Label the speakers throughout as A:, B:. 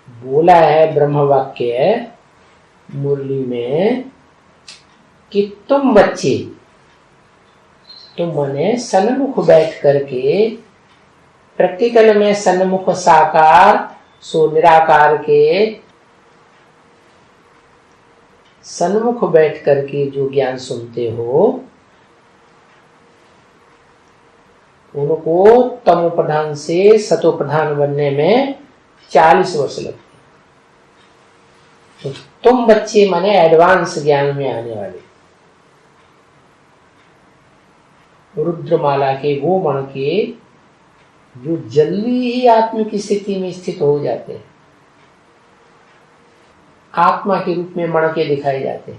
A: बोला है ब्रह्म वाक्य मुरली में कि तुम बच्चे, तुम मने सन्मुख बैठ करके, प्रैक्टिकल में सन्मुख साकार सो निराकार के सन्मुख बैठ करके जो ज्ञान सुनते हो, उनको तमो प्रधान से सतो प्रधान बनने में 40 वर्ष लगते। तो तुम बच्चे माने एडवांस ज्ञान में आने वाले, रुद्रमाला के वो मण के जो जल्दी ही आत्म की स्थिति में स्थित हो जाते हैं, आत्मा के रूप में मण के दिखाए जाते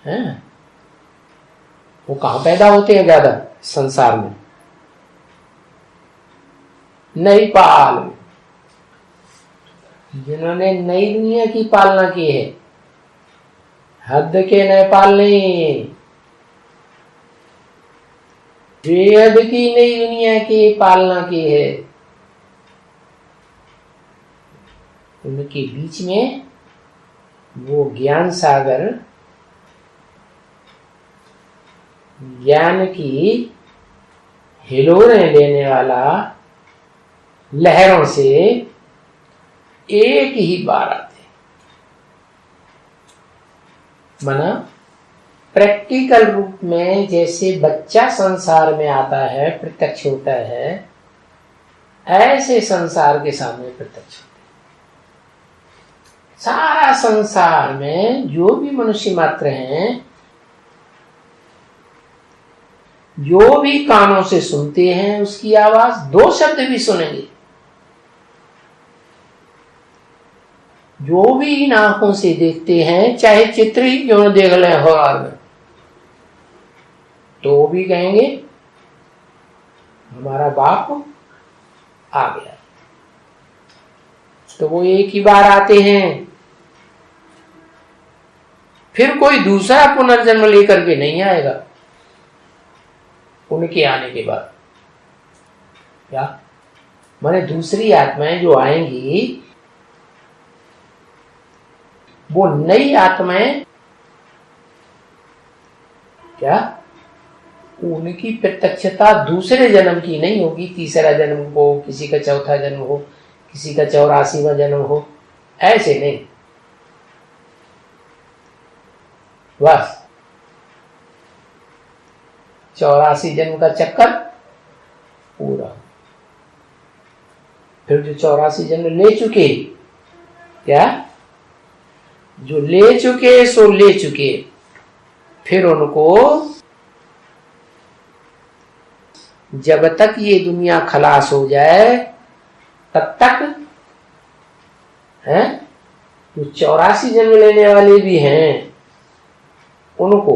A: हैं। वो कहां पैदा होते हैं ज्यादा संसार में? नई पाल में, जिन्होंने नई दुनिया की पालना की है, हद के नए पाल नहीं, वेद की नई दुनिया की पालना की है। उनके बीच में वो ज्ञान सागर, ज्ञान की हिलोरें लेने वाला लहरों से एक ही बार आते। माना प्रैक्टिकल रूप में जैसे बच्चा संसार में आता है, प्रत्यक्ष होता है, ऐसे संसार के सामने प्रत्यक्ष होता है। सारा संसार में जो भी मनुष्य मात्र हैं, जो भी कानों से सुनते हैं उसकी आवाज, 2 शब्द भी सुनेंगे, जो भी इन आंखों से देखते हैं, चाहे चित्र ही क्यों न देख लें हॉल में, तो भी कहेंगे हमारा बाप आ गया। तो वो एक ही बार आते हैं, फिर कोई दूसरा पुनर्जन्म लेकर के नहीं आएगा उनके आने के बाद। क्या माने दूसरी आत्माएं जो आएंगी, वो नई आत्माएं, क्या उनकी प्रत्यक्षता दूसरे जन्म की नहीं होगी, तीसरा जन्म हो, किसी का चौथा जन्म हो, किसी का 84वां जन्म हो, ऐसे नहीं। बस 84 जन्म का चक्कर पूरा। फिर जो 84 जन्म ले चुके, क्या जो ले चुके सो ले चुके, फिर उनको जब तक ये दुनिया खलास हो जाए तब तक है, जो 84 जन्म लेने वाले भी हैं उनको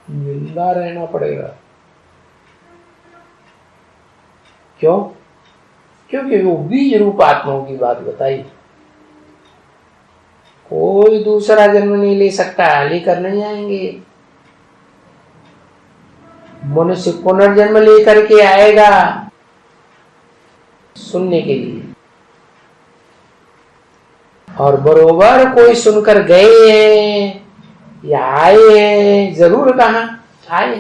A: जिंदा रहना पड़ेगा। क्यों? क्योंकि वो बीज रूप आत्माओं की बात बताई। कोई दूसरा जन्म नहीं ले सकता, लेकर नहीं आएंगे। मनुष्य पुनर्जन्म लेकर के आएगा सुनने के लिए, और बरोबर कोई सुनकर गए हैं या आए हैं, जरूर कहां आए,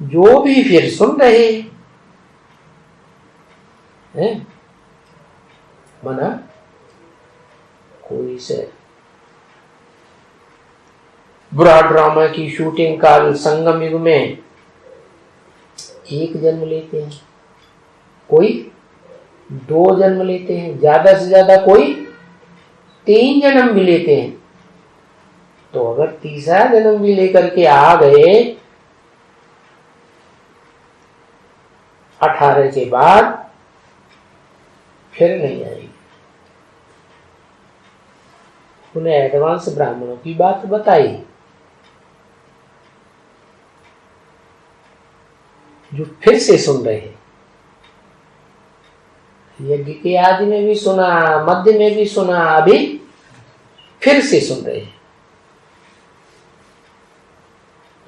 A: जो भी फिर सुन रहे हैं। मना कोई से बुरा ड्रामा की शूटिंग काल संगम युग में 1 जन्म लेते हैं, कोई 2 जन्म लेते हैं, ज्यादा से ज्यादा कोई 3 जन्म भी लेते हैं। तो अगर तीसरा जन्म भी लेकर के आ गए 18 के बाद, फिर नहीं आएगी। उन्हें एडवांस ब्राह्मणों की बात बताई, जो फिर से सुन रहे हैं। यज्ञ के आदि में भी सुना, मध्य में भी सुना, अभी फिर से सुन रहे हैं।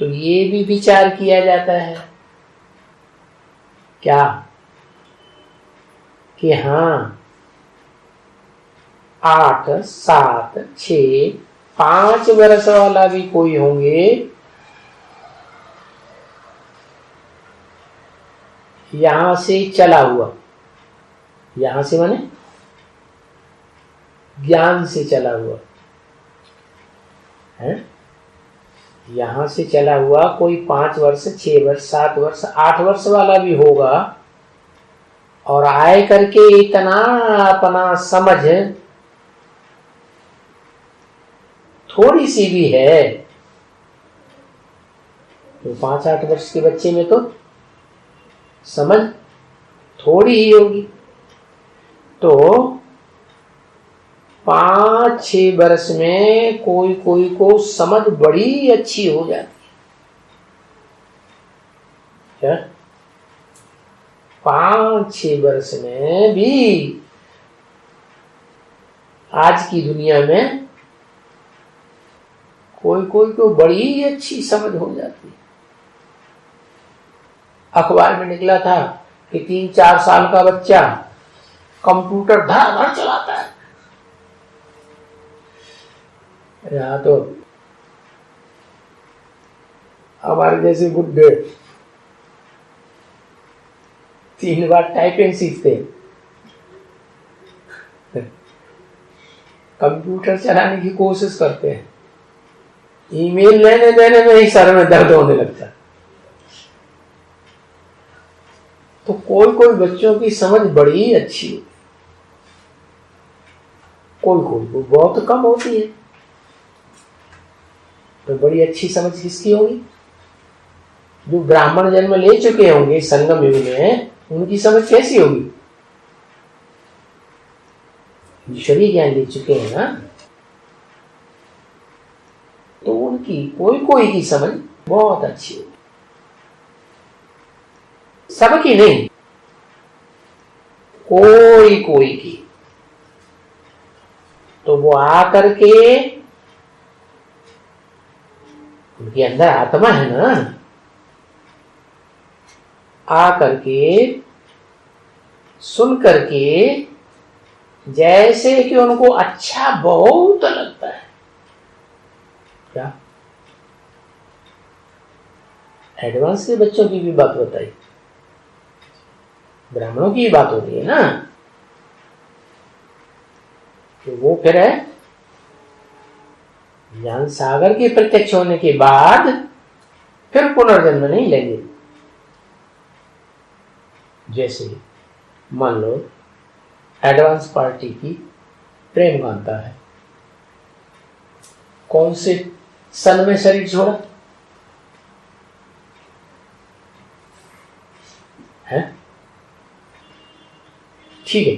A: तो ये भी विचार किया जाता है क्या कि हाँ 8, 7, 6, 5 वर्ष वाला भी कोई होंगे, यहां से चला हुआ, यहां से माने ज्ञान से चला हुआ है, यहां से चला हुआ कोई 5 वर्ष, 6 वर्ष, 7 वर्ष, 8 वर्ष वाला भी होगा, और आए करके इतना अपना समझ थोड़ी सी भी है, तो 5-8 वर्ष के बच्चे में तो समझ थोड़ी ही होगी। तो 5-6 वर्ष में कोई कोई को समझ बड़ी अच्छी हो जाती है। 5-6 वर्ष में भी आज की दुनिया में कोई कोई को बड़ी अच्छी समझ हो जाती है। अखबार में निकला था कि 3-4 साल का बच्चा कंप्यूटर धड़ाधड़ चलाता है। यहाँ तो हमारे जैसे बुड्ढे 3 बार टाइपिंग सीखते, कंप्यूटर चलाने की कोशिश करते हैं, ईमेल लेने देने में ही सर में दर्द होने लगता है। तो कोई कोई बच्चों की समझ बड़ी अच्छी होती, कोई कोई को बहुत कम होती है। तो बड़ी अच्छी समझ किसकी होगी? जो ब्राह्मण जन्म ले चुके होंगे संगम युग में, उनकी समझ कैसी होगी? ईश्वरीय ज्ञान ले चुके हैं ना, तो उनकी कोई कोई की समझ बहुत अच्छी होगी, सबकी नहीं, कोई कोई की। तो वो आकर के, उनके अंदर आत्मा है ना, आकर के सुन करके जैसे कि उनको अच्छा बहुत लगता है। क्या एडवांस के बच्चों की भी बात बताई, ब्राह्मणों की बात हो रही है ना, तो वो फिर है ज्ञान सागर के प्रत्यक्ष होने के बाद फिर पुनर्जन्म नहीं लेंगे। जैसे मान लो एडवांस पार्टी की प्रेम गाथा है, कौन से सन में शरीर छोड़ा है? ठीक है,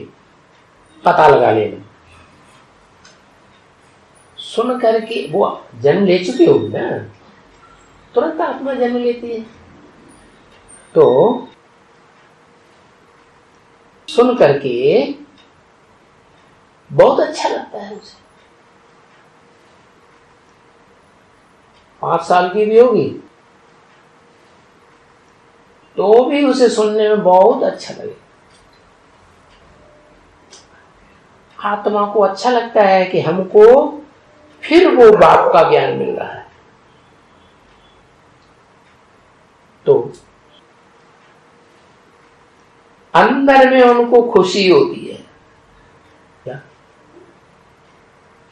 A: पता लगा लेना। सुन करके वो जन्म ले चुकी होगी ना, तुरंत आत्मा जन्म लेती है, तो सुन करके बहुत अच्छा लगता है उसे। 5 साल की भी होगी तो भी उसे सुनने में बहुत अच्छा लगे। आत्मा को अच्छा लगता है कि हमको फिर वो बाप का ज्ञान मिल रहा है, तो अंदर में उनको खुशी होती है। क्या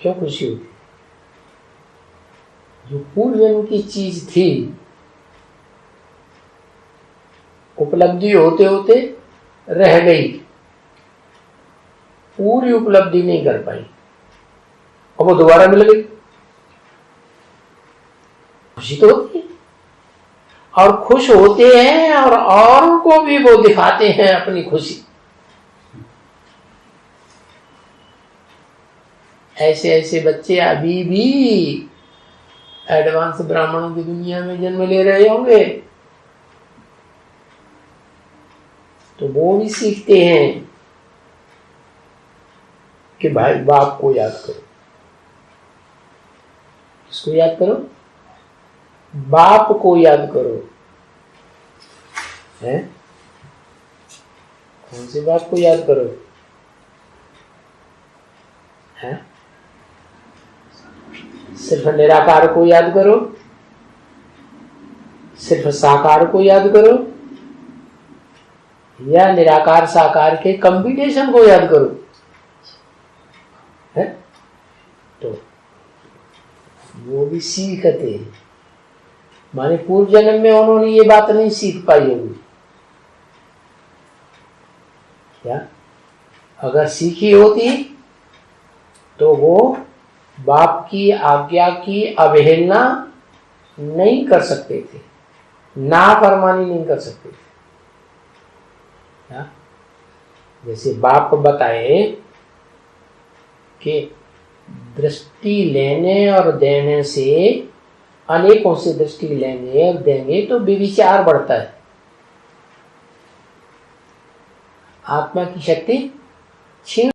A: क्यों खुशी होती है? जो पूर्व जन्म की चीज थी, उपलब्धि होते होते रह गई, पूरी उपलब्धि नहीं कर पाई, अब वो दोबारा मिल गई, खुशी तो होती है। और खुश होते हैं और औरों को भी वो दिखाते हैं अपनी खुशी। ऐसे ऐसे बच्चे अभी भी एडवांस ब्राह्मणों की दुनिया में जन्म ले रहे होंगे, तो वो भी सीखते हैं कि भाई बाप को याद करो। किसको याद करो? बाप को याद करो, है? कौन सी बात को याद करो है? सिर्फ निराकार को याद करो, सिर्फ साकार को याद करो, या निराकार साकार के कॉम्बिनेशन को याद करो है? तो वो भी सीखते हैं, माने पूर्व जन्म में उन्होंने ये बात नहीं सीख पाई होगी क्या? अगर सीखी होती तो वो बाप की आज्ञा की अवहेलना नहीं कर सकते थे, नाफरमानी नहीं कर सकते थे क्या? जैसे बाप बताए कि दृष्टि लेने और देने से, अनेकों से दृष्टि लेने और देंगे तो विचार बढ़ता है, आत्मा की शक्ति छीन